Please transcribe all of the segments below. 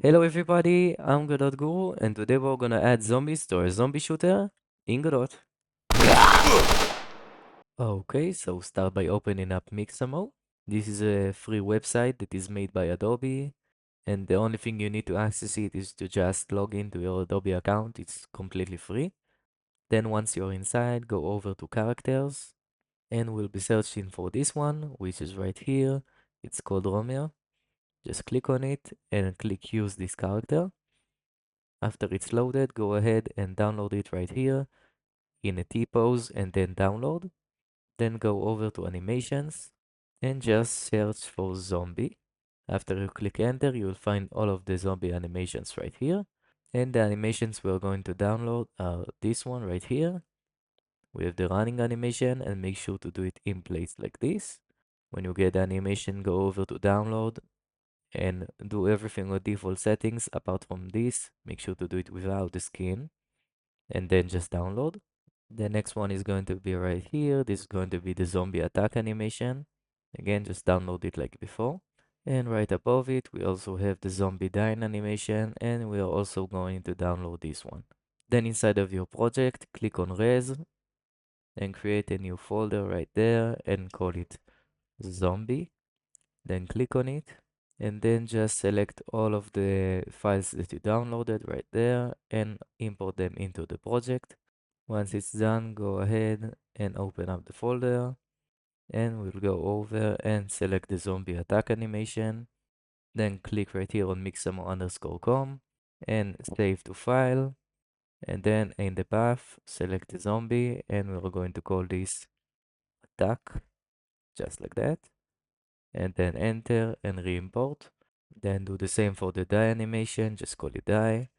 Hello everybody, I'm Godot Guru, and today we're gonna add zombies to our zombie shooter in Godot. Okay, so start by opening up Mixamo. This is a free website that is made by Adobe, and the only thing you need to access it is to just log into your Adobe account. It's completely free. Then once you're inside, go over to characters, and we'll be searching for this one, which is right here. It's called Romeo. Just click on it and click use this character. After it's loaded, go ahead and download it right here in a T-pose and then download. Then go over to animations and just search for zombie. After you click enter, you'll find all of the zombie animations right here. And the animations we're going to download are this one right here. We have the running animation, and make sure to do it in place like this. When you get the animation, go over to download and do everything with default settings. Apart from this, make sure to do it without the skin and then just download. The next one is going to be right here. This is going to be the zombie attack animation. Again, just download it like before. And right above it, we also have the zombie dying animation, and we are also going to download this one. Then inside of your project, click on Res and create a new folder right there and call it zombie. Then click on it and then just select all of the files that you downloaded right there and import them into the project. Once it's done, go ahead and open up the folder, and we'll go over and select the zombie attack animation. Then click right here on mixamo_com and save to file. And then in the path, select the zombie, and we're going to call this attack, just like that. And then enter and re-import. Then do the same for the die animation, just call it die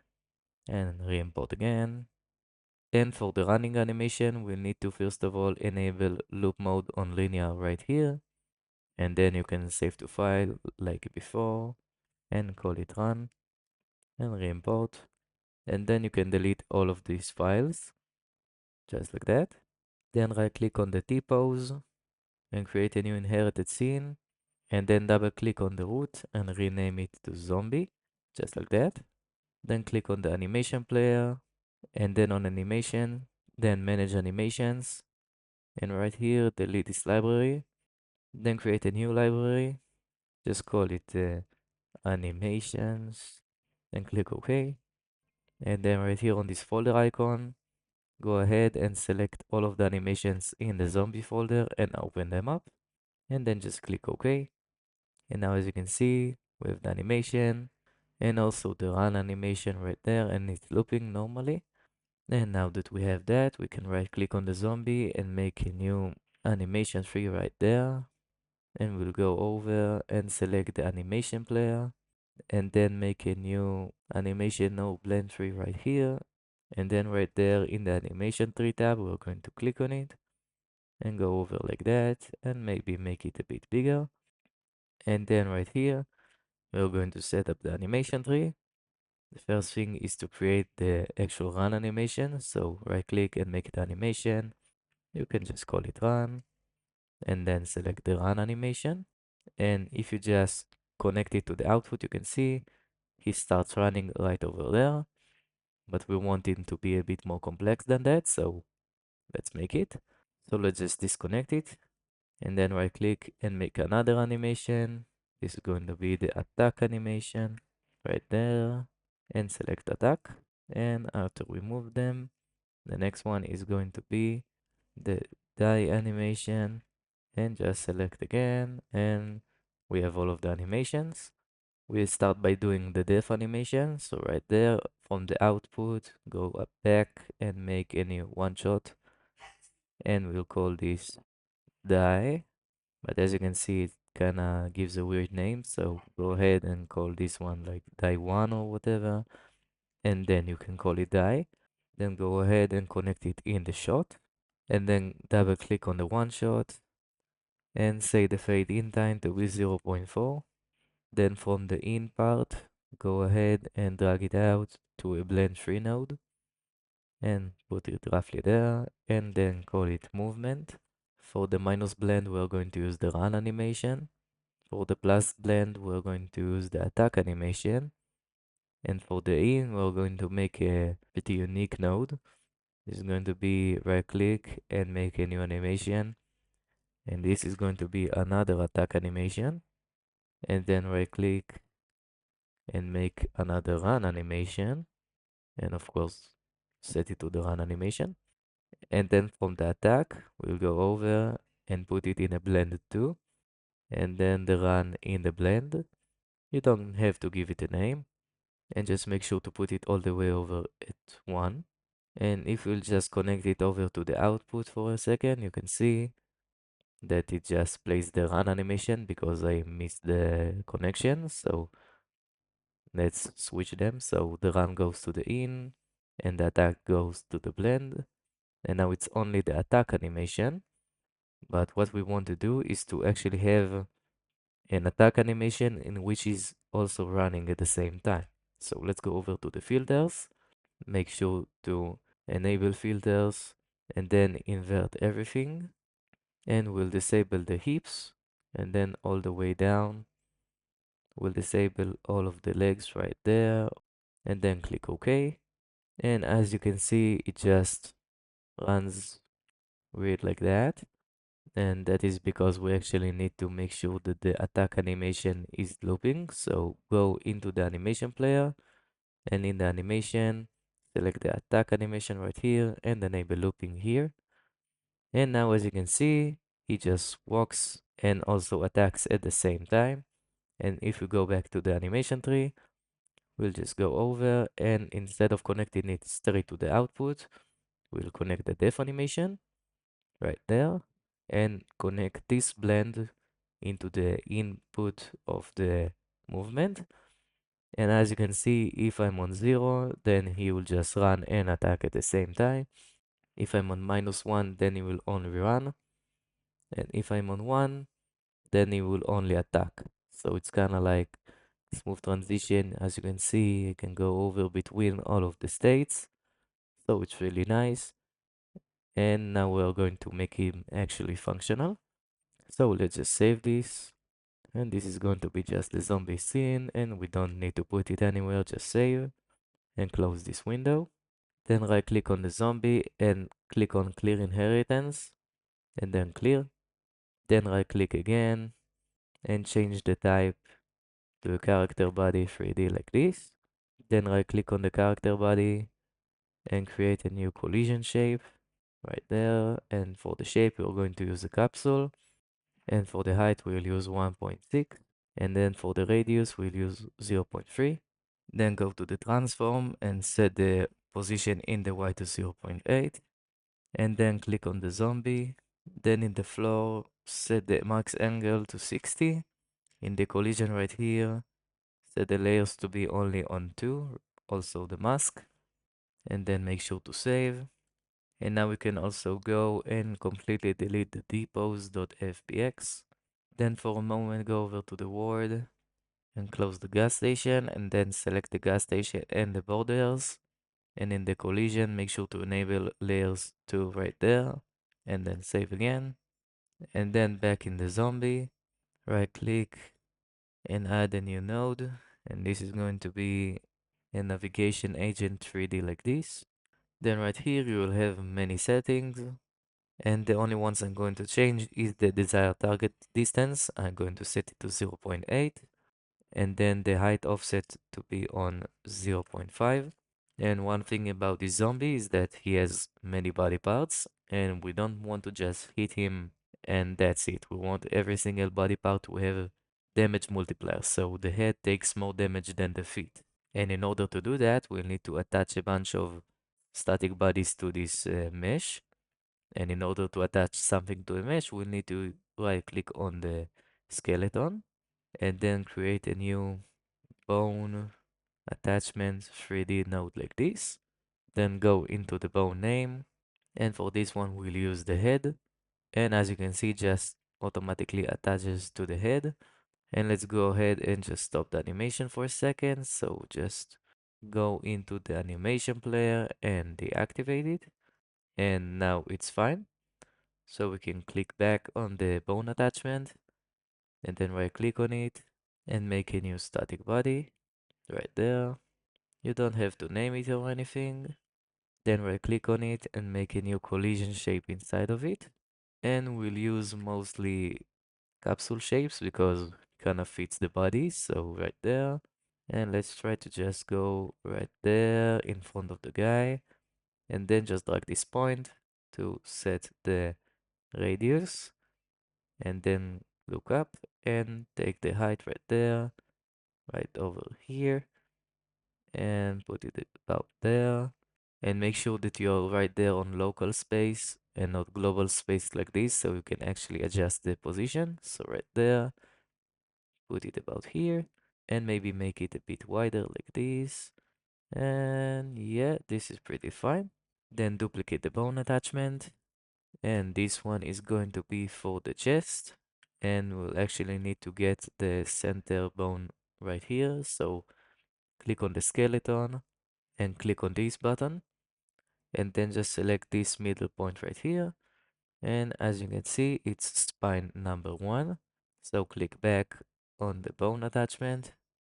and re-import again. And for the running animation, we'll need to first of all enable loop mode on linear right here. And then you can save to file like before and call it run and re-import. And then you can delete all of these files, just like that. Then right click on the T-pose and create a new inherited scene. And then double click on the root and rename it to zombie, just like that. Then click on the animation player and then on animation, then manage animations. And right here, delete this library. Then create a new library. Just call it animations and click OK. And then right here on this folder icon, go ahead and select all of the animations in the zombie folder and open them up. And then just click OK. And now as you can see, we have the animation and also the run animation right there, and it's looping normally. And now that we have that, we can right click on the zombie and make a new animation tree right there. And we'll go over and select the animation player and then make a new animation node blend tree right here. And then right there in the animation tree tab, we're going to click on it and go over like that and maybe make it a bit bigger. And then right here, we're going to set up the animation tree. The first thing is to create the actual run animation. So right click and make it animation. You can just call it run and then select the run animation. And if you just connect it to the output, you can see he starts running right over there. But we want him to be a bit more complex than that. So let's make it. So let's just disconnect it and then right click and make another animation. This is going to be the attack animation right there and select attack. And after we move them, the next one is going to be the die animation and just select again. And we have all of the animations. We'll start by doing the death animation. So right there from the output, go up back and make any one shot. And we'll call this die. But as you can see, it kind of gives a weird name. So go ahead and call this one like die 1 or whatever. And then you can call it die. Then go ahead and connect it in the shot. And then double click on the one shot and say the fade in time to be 0.4. Then from the in part, go ahead and drag it out to a blend 3 node and put it roughly there and then call it movement. For the minus blend, we're going to use the run animation. For the plus blend, we're going to use the attack animation. And for the in, we're going to make a pretty unique node. This is going to be right click and make a new animation. And this is going to be another attack animation. And then right click and make another run animation. And of course, set it to the run animation. And then from the attack, we'll go over and put it in a blend too. And then the run in the blend. You don't have to give it a name. And just make sure to put it all the way over at 1. And if we'll just connect it over to the output for a second, you can see that it just plays the run animation because I missed the connection. So let's switch them. So the run goes to the in and the attack goes to the blend. And now it's only the attack animation. But what we want to do is to actually have an attack animation in which is also running at the same time. So let's go over to the filters, make sure to enable filters and then invert everything. And we'll disable the hips and then all the way down. We'll disable all of the legs right there and then click OK. And as you can see, it just runs weird like that. And that is because we actually need to make sure that the attack animation is looping. So go into the animation player and in the animation, select the attack animation right here and enable looping here. And now as you can see, he just walks and also attacks at the same time. And if we go back to the animation tree, we'll just go over and instead of connecting it straight to the output, we'll connect the def animation right there and connect this blend into the input of the movement. And as you can see, if I'm on 0, then he will just run and attack at the same time. If I'm on -1, then he will only run. And if I'm on 1, then he will only attack. So it's kind of like smooth transition. As you can see, you can go over between all of the states. So it's really nice. And now we're going to make him actually functional. So let's just save this. And this is going to be just the zombie scene and we don't need to put it anywhere, just save and close this window. Then right click on the zombie and click on clear inheritance and then clear. Then right click again and change the type to a character body 3D like this. Then right click on the character body and create a new collision shape right there. And for the shape, we're going to use a capsule. And for the height, we'll use 1.6. And then for the radius, we'll use 0.3. Then go to the transform and set the position in the Y to 0.8. And then click on the zombie. Then in the floor, set the max angle to 60. In the collision right here, set the layers to be only on 2, also the mask. And then make sure to save. And now we can also go and completely delete the depots.fbx. Then for a moment, go over to the word and close the gas station and then select the gas station and the borders. And in the collision, make sure to enable layers 2 right there and then save again. And then back in the zombie, right click and add a new node. And this is going to be a navigation agent 3D like this. Then right here, you will have many settings. And the only ones I'm going to change is the desired target distance. I'm going to set it to 0.8 and then the height offset to be on 0.5. And one thing about this zombie is that he has many body parts and we don't want to just hit him and that's it. We want every single body part to have damage multiplier. So the head takes more damage than the feet. And in order to do that, we'll need to attach a bunch of static bodies to this mesh. And in order to attach something to a mesh, we'll need to right click on the skeleton and then create a new bone attachment 3D node like this. Then go into the bone name. And for this one, we'll use the head. And as you can see, just automatically attaches to the head. And let's go ahead and just stop the animation for a second. So just go into the animation player and deactivate it. And now it's fine. So we can click back on the bone attachment and then right click on it and make a new static body right there. You don't have to name it or anything. Then right click on it and make a new collision shape inside of it. And we'll use mostly capsule shapes because it kind of fits the body. So right there. And let's try to just go right there in front of the guy. And then just drag this point to set the radius. And then look up and take the height right there, right over here. And put it about there. And make sure that you're right there on local space and not global space like this, so you can actually adjust the position. So right there, put it about here, and maybe make it a bit wider like this. And yeah, this is pretty fine. Then duplicate the bone attachment, and this one is going to be for the chest, and we'll actually need to get the center bone right here. So click on the skeleton and click on this button, and then just select this middle point right here. And as you can see, it's spine number 1. So click back on the bone attachment.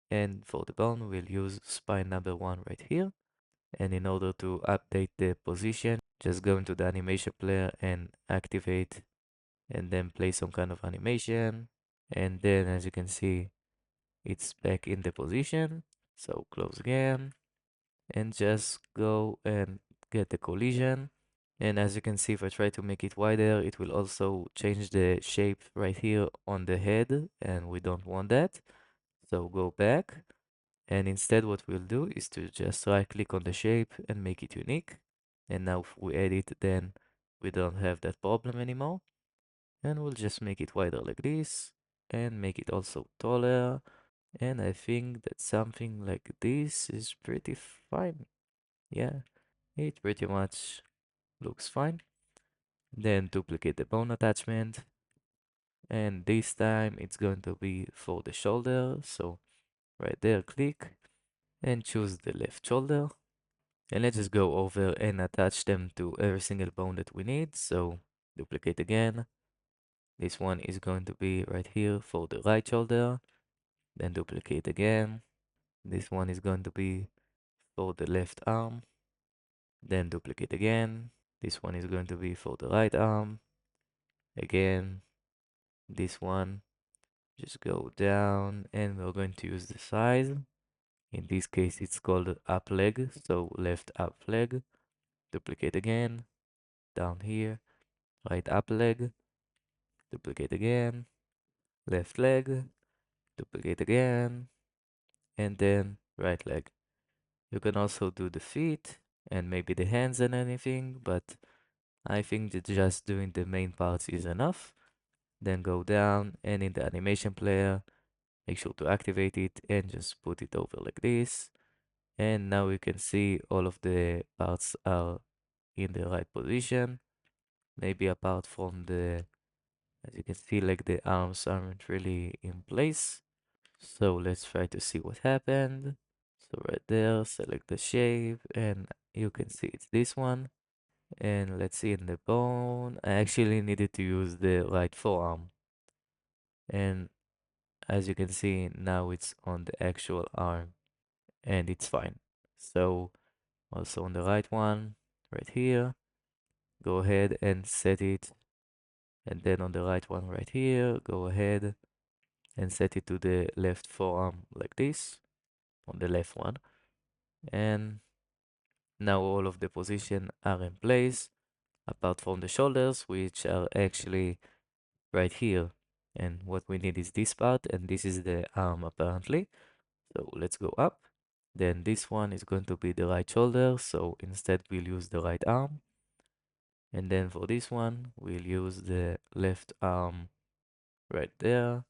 And for the bone, we'll use spine number 1 right here. And in order to update the position, just go into the animation player and activate and then play some kind of animation. And then as you can see, it's back in the position. So close again and just go and get the collision. And as you can see, if I try to make it wider, it will also change the shape right here on the head, and we don't want that. So go back, and instead what we'll do is to just right click on the shape and make it unique. And now if we edit, then we don't have that problem anymore. And we'll just make it wider like this, and make it also taller. And I think that something like this is pretty fine. Yeah, it pretty much looks fine. Then duplicate the bone attachment. And this time it's going to be for the shoulder. So right there, click and choose the left shoulder. And let's just go over and attach them to every single bone that we need. So duplicate again. This one is going to be right here for the right shoulder. Then duplicate again. This one is going to be for the left arm. Then duplicate again. This one is going to be for the right arm. Again, this one, just go down and we're going to use the size. In this case, it's called up leg, so left up leg. Duplicate again, down here, right up leg, duplicate again, left leg, duplicate again, and then right leg. You can also do the feet and maybe the hands and anything, but I think that just doing the main parts is enough. Then go down and in the animation player, make sure to activate it and just put it over like this. And now we can see all of the parts are in the right position. Maybe apart from as you can see, like the arms aren't really in place. So let's try to see what happened. So right there, select the shape and you can see it's this one. And let's see in the bone, I actually needed to use the right forearm. And as you can see, now it's on the actual arm and it's fine. So also on the right one, right here, go ahead and set it. And then on the right one right here, go ahead and set it to the left forearm like this, on the left one. And now all of the position are in place, apart from the shoulders, which are actually right here. And what we need is this part, and this is the arm apparently. So let's go up. Then this one is going to be the right shoulder, so instead we'll use the right arm. And then for this one, we'll use the left arm right there.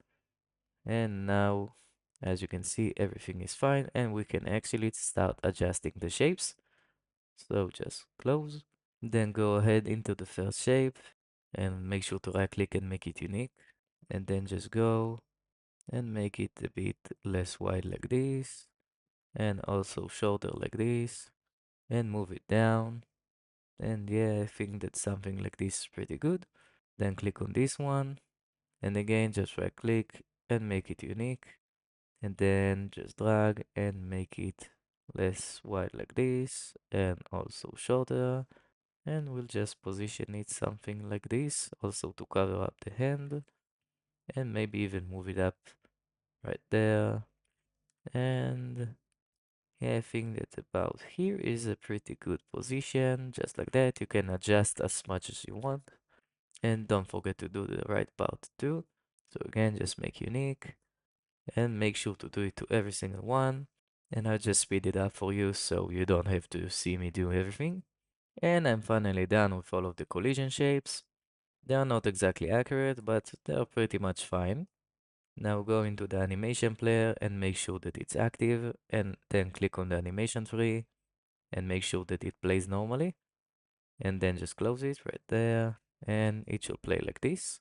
And now, as you can see, everything is fine and we can actually start adjusting the shapes. So just close, then go ahead into the first shape and make sure to right click and make it unique. And then just go and make it a bit less wide like this. And also shorter like this. And move it down. And yeah, I think that something like this is pretty good. Then click on this one. And again, just right click and make it unique. And then just drag and make it less wide like this, and also shorter. And we'll just position it something like this, also to cover up the hand, and maybe even move it up right there. And yeah, I think that about here is a pretty good position. Just like that, you can adjust as much as you want. And don't forget to do the right part too. So again, just make unique and make sure to do it to every single one. And I'll just speed it up for you so you don't have to see me do everything. And I'm finally done with all of the collision shapes. They are not exactly accurate, but they're pretty much fine. Now go into the animation player and make sure that it's active, and then click on the animation tree and make sure that it plays normally. And then just close it right there, and it should play like this.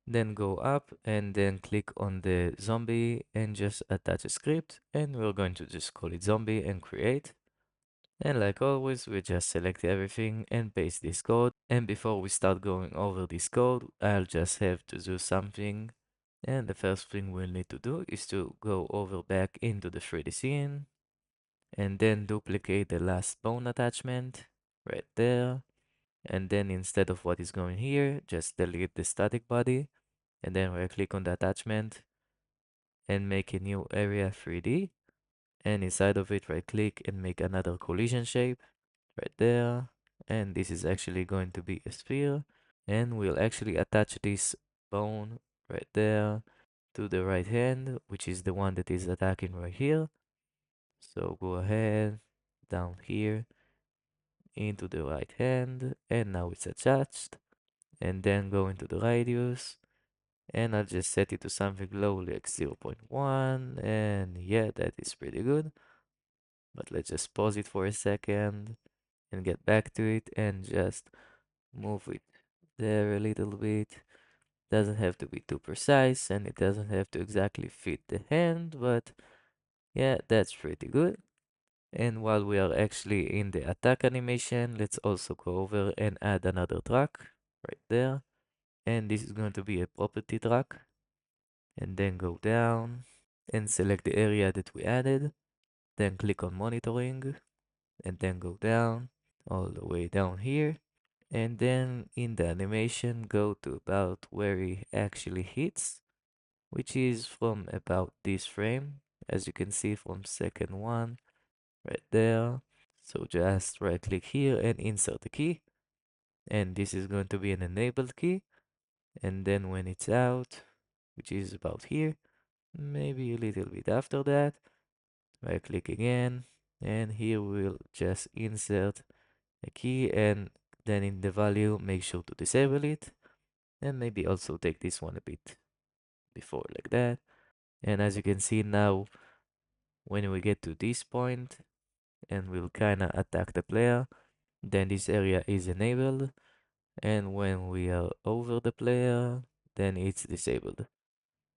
Then go up and then click on the zombie and just attach a script, and we're going to just call it zombie and create. And like always, we just select everything and paste this code. And before we start going over this code, I'll just have to do something. And the first thing we'll need to do is to go over back into the 3D scene and then duplicate the last bone attachment right there. And then instead of what is going here, just delete the static body and then right click on the attachment and make a new area 3D. And inside of it, right click and make another collision shape right there. And this is actually going to be a sphere. And we'll actually attach this bone right there to the right hand, which is the one that is attacking right here. So go ahead down here into the right hand, and now it's attached. And then go into the radius, and I'll just set it to something low like 0.1, and yeah, that is pretty good. But let's just pause it for a second and get back to it and just move it there a little bit. Doesn't have to be too precise and it doesn't have to exactly fit the hand, but yeah, that's pretty good. And while we are actually in the attack animation, let's also go over and add another track right there. And this is going to be a property track. And then go down and select the area that we added. Then click on monitoring and then go down all the way down here. And then in the animation, go to about where it actually hits, which is from about this frame, as you can see from second one right there. So just right click here and insert the key. And this is going to be an enabled key. And then when it's out, which is about here, maybe a little bit after that, right click again. And here we'll just insert a key and then in the value, make sure to disable it. And maybe also take this one a bit before like that. And as you can see now, when we get to this point and we'll kind of attack the player, then this area is enabled. And when we are over the player, then it's disabled.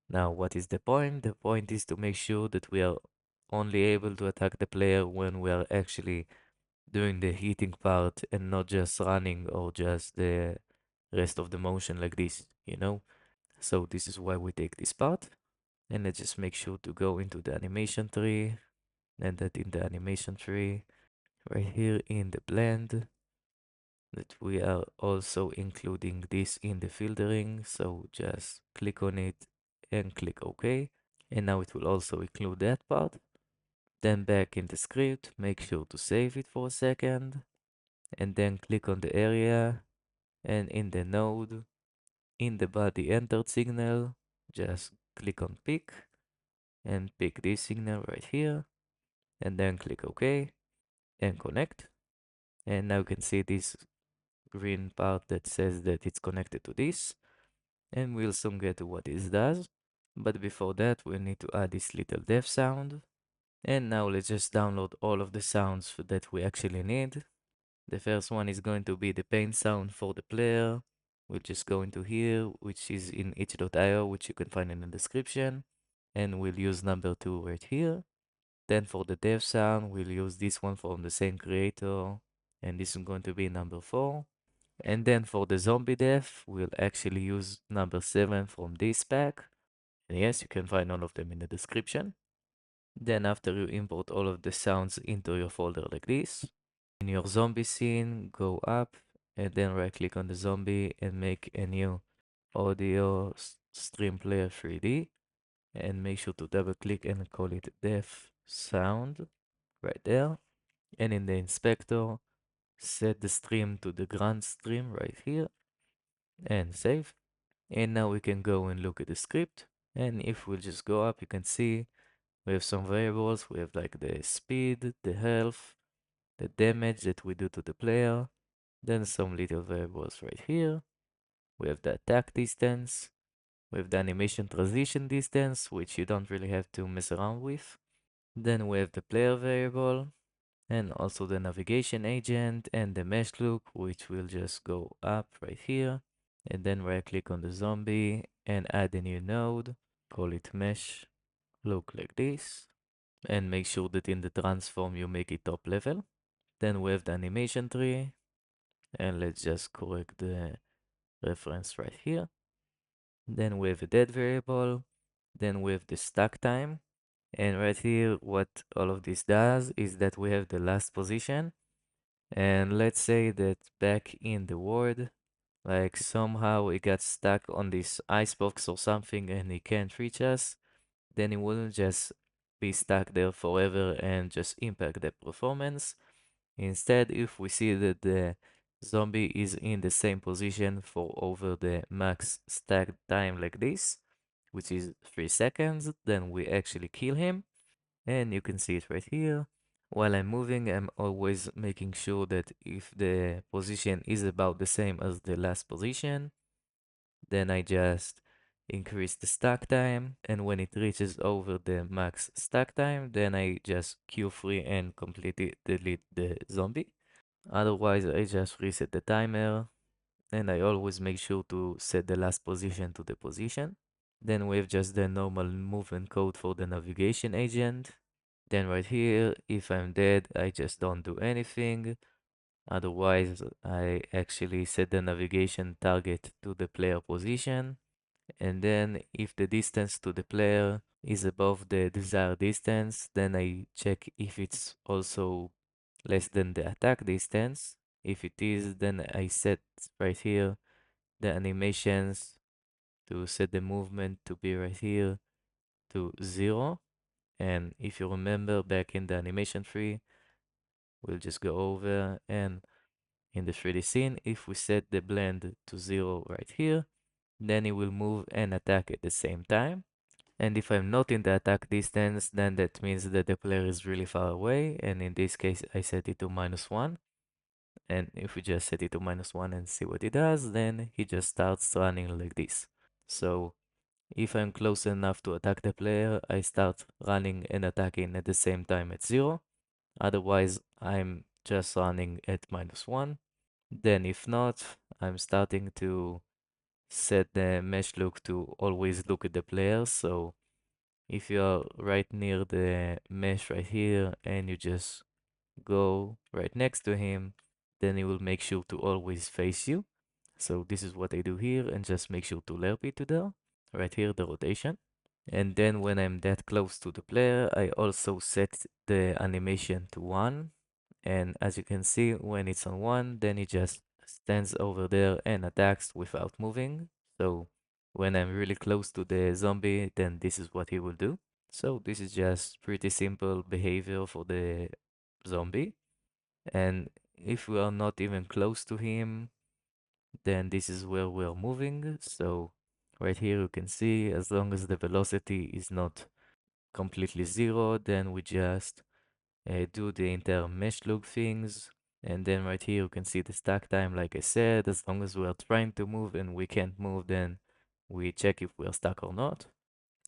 Now, what is the point? The point is to make sure that we are only able to attack the player when we are actually doing the hitting part and not just running or just the rest of the motion like this, you know? So this is why we take this part. And let's just make sure to go into the animation tree and that in the animation tree right here in the blend that we are also including this in the filtering. So just click on it and click OK. And now it will also include that part. Then back in the script, make sure to save it for a second and then click on the area and in the node, in the body entered signal, just click on pick and pick this signal right here and then click OK and connect. And now you can see this green part that says that it's connected to this. And we'll soon get to what this does. But before that, we need to add this little dev sound. And now let's just download all of the sounds that we actually need. The first one is going to be the pain sound for the player. We'll just go into here, which is in itch.io, which you can find in the description. And we'll use number 2 right here. Then for the dev sound, we'll use this one from the same creator. And this is going to be number 4. And then for the zombie death, we'll actually use number 7 from this pack. And yes, you can find all of them in the description. Then after you import all of the sounds into your folder like this, in your zombie scene, go up and then right click on the zombie and make a new audio stream player 3D and make sure to double click and call it def sound right there. And in the inspector, set the stream to the grunt stream right here and save. And now we can go and look at the script. And if we just go up, you can see we have some variables. We have like the speed, the health, the damage that we do to the player. Then some little variables right here. We have the attack distance. We have the animation transition distance, which you don't really have to mess around with. Then we have the player variable and also the navigation agent and the mesh look, which will just go up right here. And then right click on the zombie and add a new node, call it mesh look like this. And make sure that in the transform you make it top level. Then we have the animation tree and let's just correct the reference right here. Then we have a dead variable. Then we have the stack time. And right here, what all of this does is that we have the last position. And let's say that back in the world, like somehow it got stuck on this icebox or something and it can't reach us, then it wouldn't just be stuck there forever and just impact the performance. Instead, if we see that the zombie is in the same position for over the max stack time like this, which is 3 seconds, then we actually kill him. And you can see it right here. While I'm moving, I'm always making sure that if the position is about the same as the last position, then I just increase the stack time. And when it reaches over the max stack time, then I just Q3 and completely delete the zombie. Otherwise, I just reset the timer and I always make sure to set the last position to the position. Then we have just the normal movement code for the navigation agent. Then right here, if I'm dead, I just don't do anything. Otherwise, I actually set the navigation target to the player position. And then if the distance to the player is above the desired distance, then I check if it's also less than the attack distance. If it is, then I set right here the animations to set the movement to be right here to 0. And if you remember back in the animation tree, we'll just go over and in the 3D scene, if we set the blend to 0 right here, then it will move and attack at the same time. And if I'm not in the attack distance, then that means that the player is really far away. And in this case, I set it to -1. And if we just set it to -1 and see what it does, then he just starts running like this. So if I'm close enough to attack the player, I start running and attacking at the same time at 0. Otherwise, I'm just running at -1. Then if not, I'm starting to set the mesh look to always look at the player. So if you are right near the mesh right here and you just go right next to him, then it will make sure to always face you. So this is what I do here and just make sure to lerp it to there. Right here, the rotation. And then when I'm that close to the player, I also set the animation to 1. And as you can see, when it's on 1, then it just stands over there and attacks without moving. So when I'm really close to the zombie, then this is what he will do. So this is just pretty simple behavior for the zombie. And if we are not even close to him, then this is where we're moving. So right here you can see as long as the velocity is not completely 0, then we just do the entire mesh look things. And then right here you can see the stack time, like I said, as long as we are trying to move and we can't move, then we check if we are stuck or not.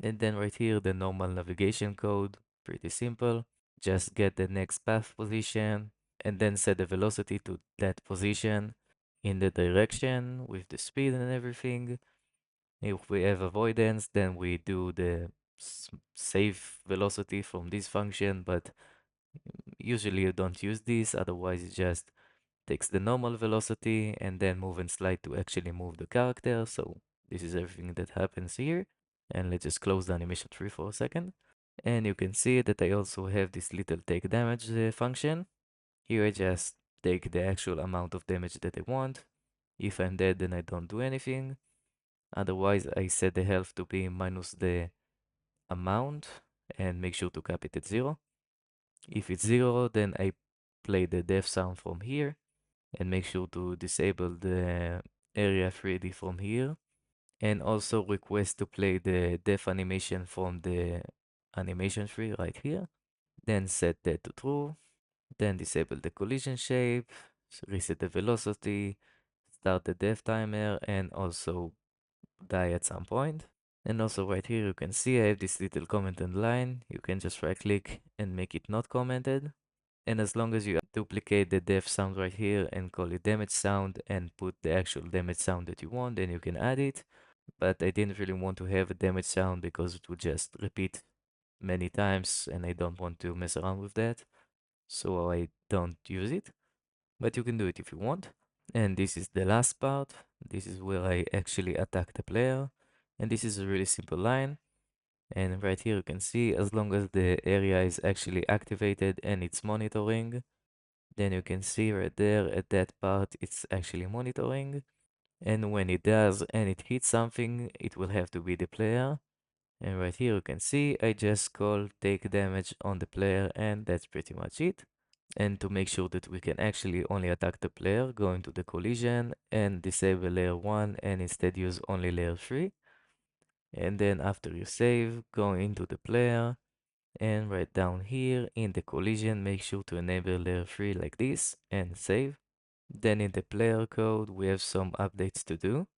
And then right here, the normal navigation code, pretty simple. Just get the next path position and then set the velocity to that position in the direction with the speed and everything. If we have avoidance, then we do the save velocity from this function, but usually you don't use this, otherwise it just takes the normal velocity and then move and slide to actually move the character. So this is everything that happens here. And let's just close the animation tree for a second. And you can see that I also have this little take damage function. Here I just take the actual amount of damage that I want. If I'm dead, then I don't do anything. Otherwise, I set the health to be minus the amount and make sure to cap it at 0. If it's 0, then I play the death sound from here and make sure to disable the area 3D from here. And also request to play the death animation from the animation tree right here. Then set that to true. Then disable the collision shape, reset the velocity, start the death timer, and also die at some point. And also right here you can see I have this little commented line. You can just right click and make it not commented. And as long as you duplicate the death sound right here and call it damage sound and put the actual damage sound that you want, then you can add it. But I didn't really want to have a damage sound because it would just repeat many times and I don't want to mess around with that. So I don't use it. But you can do it if you want. And this is the last part. This is where I actually attack the player. And this is a really simple line. And right here you can see as long as the area is actually activated and it's monitoring, then you can see right there at that part it's actually monitoring. And when it does and it hits something, it will have to be the player. And right here you can see I just call take damage on the player and that's pretty much it. And to make sure that we can actually only attack the player, go into the collision and disable layer 1 and instead use only layer 3. And then after you save, go into the player and right down here in the collision, make sure to enable layer 3 like this and save. Then in the player code, we have some updates to do.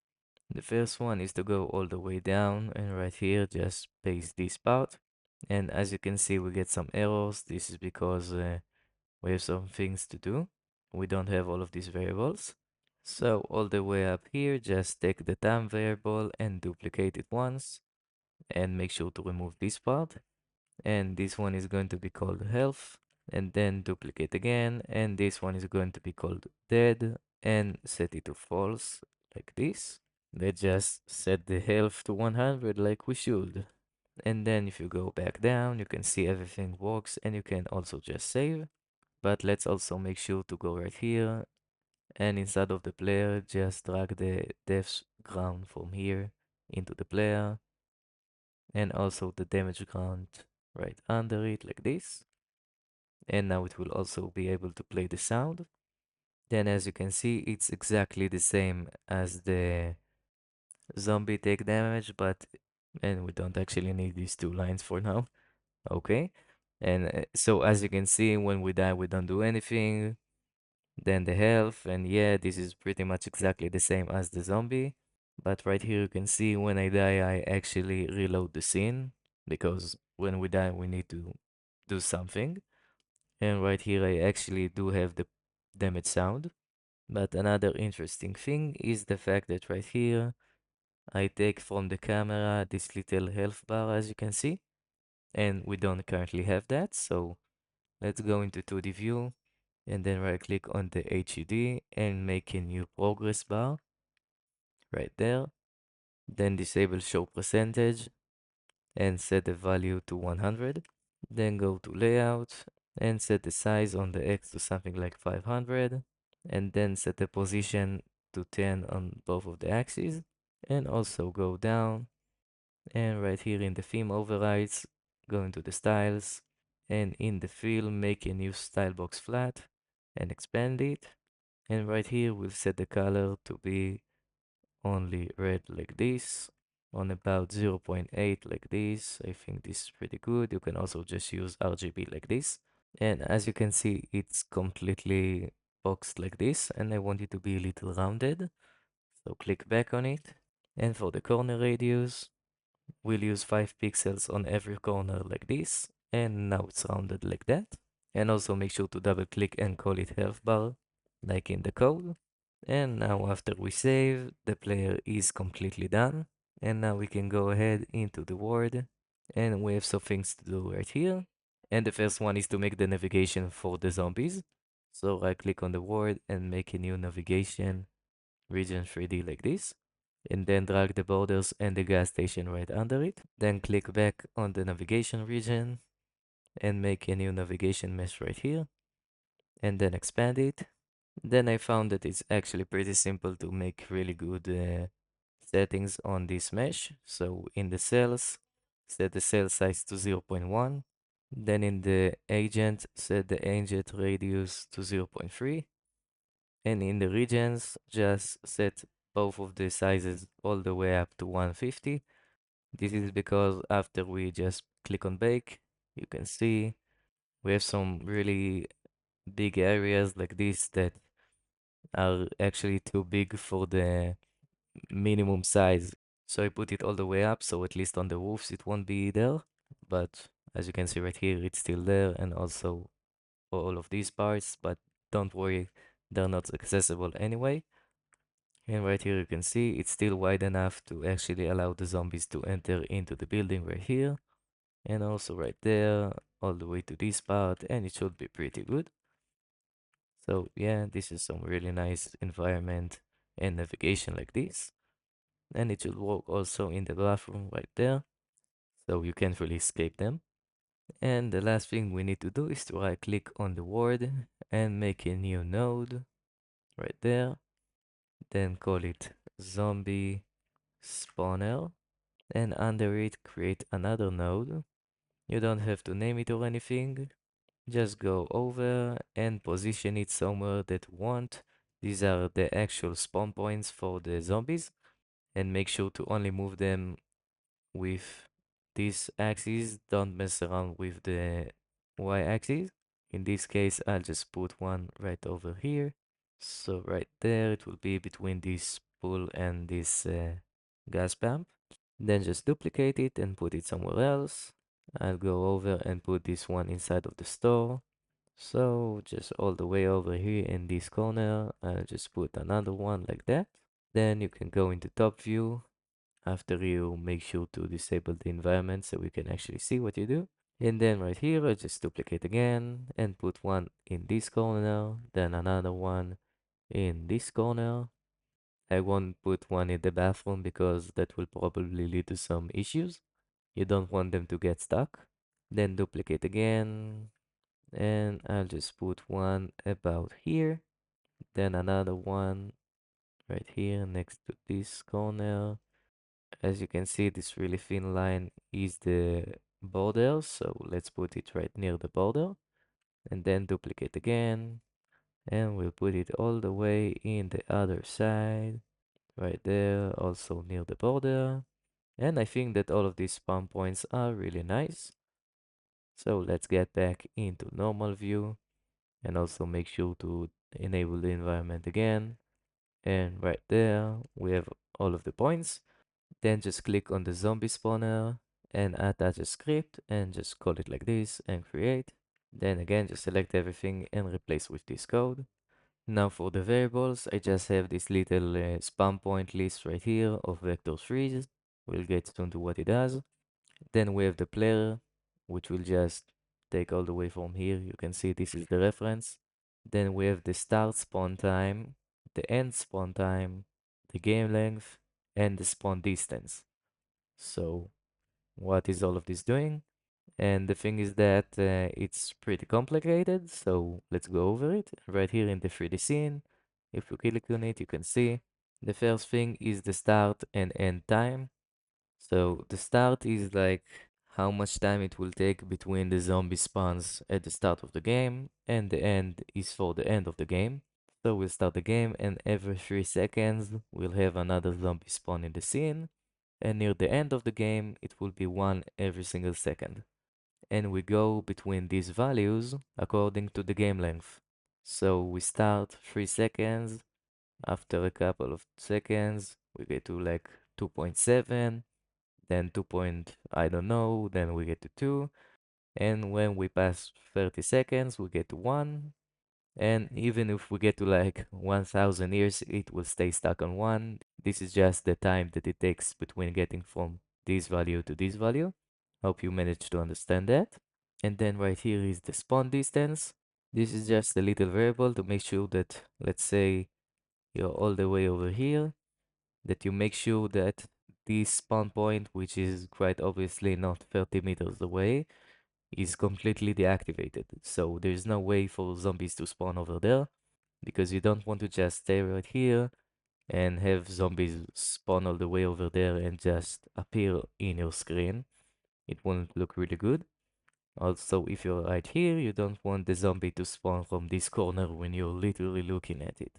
The first one is to go all the way down and right here, just paste this part. And as you can see, we get some errors. This is because we have some things to do. We don't have all of these variables. So all the way up here, just take the time variable and duplicate it once and make sure to remove this part. And this one is going to be called health and then duplicate again. And this one is going to be called dead and set it to false like this. Let's just set the health to 100 like we should. And then if you go back down, you can see everything works and you can also just save. But let's also make sure to go right here and inside of the player, just drag the death ground from here into the player and also the damage ground right under it like this. And now it will also be able to play the sound. Then as you can see, it's exactly the same as the zombie take damage, but and we don't actually need these two lines for now. Okay. And so as you can see, when we die, we don't do anything. Then the health, and yeah, this is pretty much exactly the same as the zombie. But right here you can see when I die, I actually reload the scene because when we die, we need to do something. And right here, I actually do have the damage sound. But another interesting thing is the fact that right here, I take from the camera this little health bar, as you can see, and we don't currently have that. So let's go into 2D view and then right click on the HUD and make a new progress bar right there. Then disable show percentage and set the value to 100. Then go to layout and set the size on the X to something like 500. And then set the position to 10 on both of the axes. And also go down and right here in the theme overrides, go into the styles and in the fill make a new style box flat and expand it. And right here we'll set the color to be only red like this on about 0.8 like this. I think this is pretty good. You can also just use RGB like this. And as you can see, it's completely boxed like this and I want it to be a little rounded. So click back on it. And for the corner radius, we'll use 5 pixels on every corner like this. And now it's rounded like that. And also make sure to double click and call it health bar, like in the code. And now after we save, the player is completely done. And now we can go ahead into the world and we have some things to do right here. And the first one is to make the navigation for the zombies. So right click on the world and make a new navigation region 3D like this. and then drag the borders and the gas station right under it. Then click back on the navigation region and make a new navigation mesh right here, and then expand it. Then I found that it's actually pretty simple to make really good settings on this mesh. So in the cells, set the cell size to 0.1. Then in the agent, set the agent radius to 0.3. And in the regions, just set both of the sizes all the way up to 150. This is because after we just click on bake, you can see we have some really big areas like this that are actually too big for the minimum size. So I put it all the way up, so at least on the roofs it won't be there. But as you can see right here, it's still there, and also for all of these parts, but don't worry, they're not accessible anyway. And right here you can see it's still wide enough to actually allow the zombies to enter into the building right here. And also right there, all the way to this part, and it should be pretty good. So yeah, this is some really nice environment and navigation like this. And it should work also in the bathroom right there, so you can't really escape them. And the last thing we need to do is to right click on the word and make a new node right there. Then call it zombie spawner. And under it create another node. You don't have to name it or anything. Just go over and position it somewhere that you want. These are the actual spawn points for the zombies. And make sure to only move them with this axis. Don't mess around with the y-axis. In this case, I'll just put one right over here. So right there, it will be between this pool and this gas pump. Then just duplicate it and put it somewhere else. I'll go over and put this one inside of the store. So just all the way over here in this corner, I'll just put another one like that. Then you can go into top view after you make sure to disable the environment so we can actually see what you do. And then right here, I just duplicate again and put one in this corner, then another one in this corner. I won't put one in the bathroom because that will probably lead to some issues. You don't want them to get stuck. Then duplicate again, and I'll just put one about here, then another one right here next to this corner. As you can see, this really thin line is the border, so let's put it right near the border, and then duplicate again, and we'll put it all the way in the other side, right there, also near the border. And I think that all of these spawn points are really nice. So let's get back into normal view and also make sure to enable the environment again. And right there, we have all of the points. Then just click on the zombie spawner and attach a script and just call it like this and create. Then again, just select everything and replace with this code. Now for the variables, I just have this little spawn point list right here of vector threes. We'll get soon to what it does. Then we have the player, which will just take all the way from here. You can see this is the reference. Then we have the start spawn time, the end spawn time, the game length, and the spawn distance. So what is all of this doing? And the thing is that it's pretty complicated, so let's go over it. Right here in the 3D scene, if you click on it, you can see the first thing is the start and end time. So the start is like how much time it will take between the zombie spawns at the start of the game, and the end is for the end of the game. So we'll start the game, and every 3 seconds we'll have another zombie spawn in the scene, and near the end of the game it will be one every single second. And we go between these values according to the game length. So we start 3 seconds, after a couple of seconds we get to like 2.7, then 2 point, I don't know, then we get to 2, and when we pass 30 seconds, we get to 1, and even if we get to like 1000 years, it will stay stuck on 1. This is just the time that it takes between getting from this value to this value. Hope you managed to understand that. And then right here is the spawn distance. This is just a little variable to make sure that, let's say, you're all the way over here, that you make sure that this spawn point, which is quite obviously not 30 meters away, is completely deactivated. So there's no way for zombies to spawn over there because you don't want to just stay right here and have zombies spawn all the way over there and just appear in your screen. It won't look really good. Also, if you're right here, you don't want the zombie to spawn from this corner when you're literally looking at it.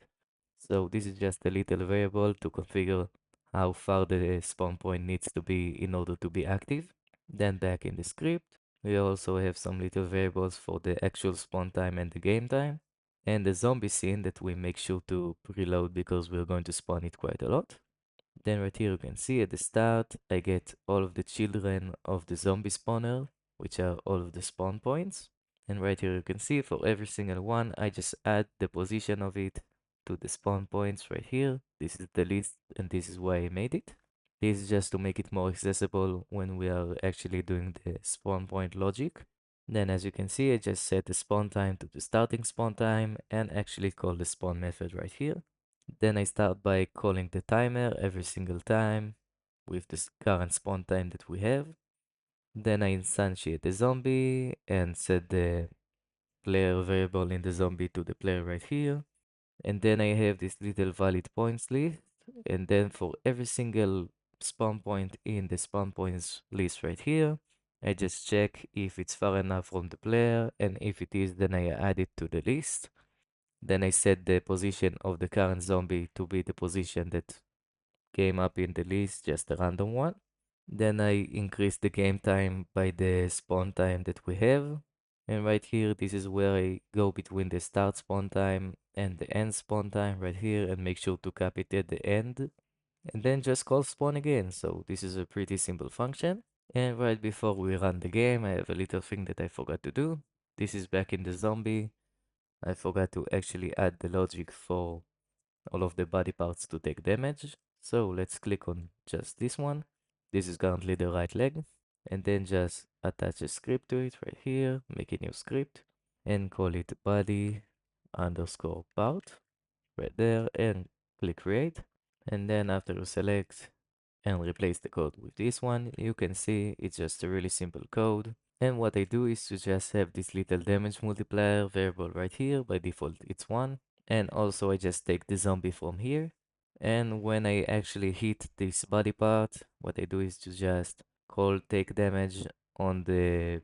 So this is just a little variable to configure how far the spawn point needs to be in order to be active. Then back in the script, we also have some little variables for the actual spawn time and the game time. And the zombie scene that we make sure to preload because we're going to spawn it quite a lot. Then right here you can see at the start, I get all of the children of the zombie spawner, which are all of the spawn points. And right here you can see for every single one, I just add the position of it to the spawn points right here. This is the list and this is why I made it. This is just to make it more accessible when we are actually doing the spawn point logic. Then as you can see, I just set the spawn time to the starting spawn time and actually call the spawn method right here. Then I start by calling the timer every single time with the current spawn time that we have. Then I instantiate the zombie and set the player variable in the zombie to the player right here. And then I have this little valid points list. And then for every single spawn point in the spawn points list right here, I just check if it's far enough from the player. And if it is, then I add it to the list. Then I set the position of the current zombie to be the position that came up in the list, just a random one. Then I increase the game time by the spawn time that we have. And right here, this is where I go between the start spawn time and the end spawn time right here and make sure to cap it at the end. And then just call spawn again. So this is a pretty simple function. And right before we run the game, I have a little thing that I forgot to do. This is back in the zombie. I forgot to actually add the logic for all of the body parts to take damage. So let's click on just this one. This is currently the right leg. And then just attach a script to it right here. Make a new script and call it body underscore part right there and click create. And then after you select and replace the code with this one, you can see it's just a really simple code. And what I do is to just have this little damage multiplier variable right here. By default, it's 1. And also I just take the zombie from here. And when I actually hit this body part, what I do is to just call take damage on the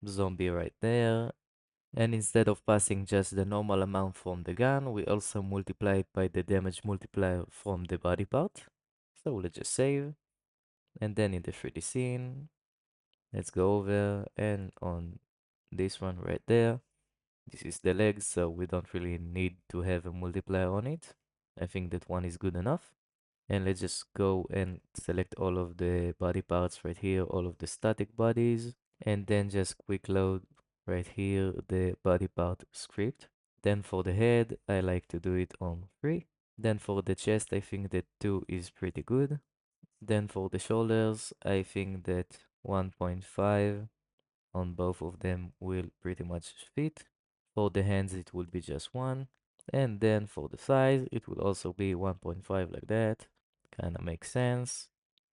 zombie right there. And instead of passing just the normal amount from the gun, we also multiply it by the damage multiplier from the body part. So let's just save. And then in the 3D scene, let's go over and on this one right there. This is the legs, so we don't really need to have a multiplier on it. I think that one is good enough. And let's just go and select all of the body parts right here, all of the static bodies, and then just quick load right here the body part script. Then for the head, I like to do it on 3. Then for the chest, I think that 2 is pretty good. Then for the shoulders, I think that 1.5 on both of them will pretty much fit. For the hands, it will be just 1. And then for the size, it will also be 1.5 like that. Kind of makes sense.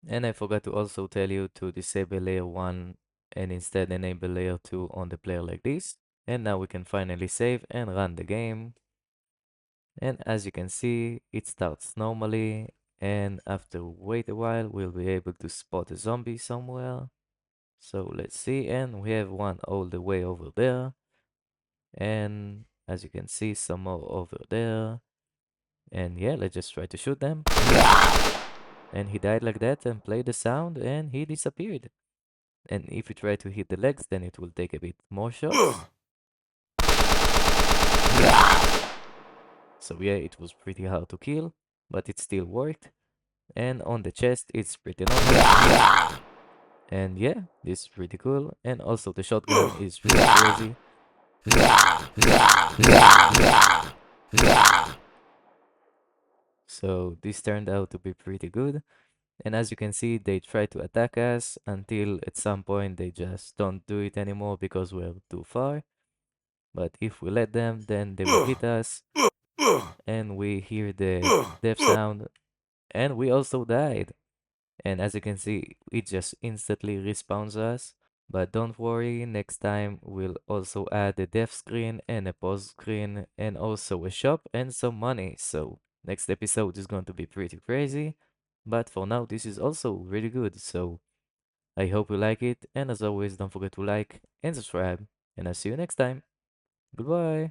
And I forgot to also tell you to disable layer 1 and instead enable layer 2 on the player like this. And now we can finally save and run the game. And as you can see, it starts normally. And after wait a while, we'll be able to spot a zombie somewhere. So let's see, and we have one all the way over there. And as you can see, some more over there. And yeah, let's just try to shoot them. And he died like that and played the sound and he disappeared. And if you try to hit the legs, then it will take a bit more shots. So yeah, it was pretty hard to kill, but it still worked. And on the chest, it's pretty normal. And yeah, this is pretty cool. And also the shotgun is pretty crazy. So this turned out to be pretty good. And as you can see, they try to attack us until at some point they just don't do it anymore because we're too far. But if we let them, then they will hit us and we hear the death sound And we also died. And as you can see, it just instantly respawns us. But don't worry, next time we'll also add a death screen and a pause screen and also a shop and some money. So next episode is going to be pretty crazy. But for now, this is also really good. So I hope you like it. And as always, don't forget to like and subscribe. And I'll see you next time. Goodbye.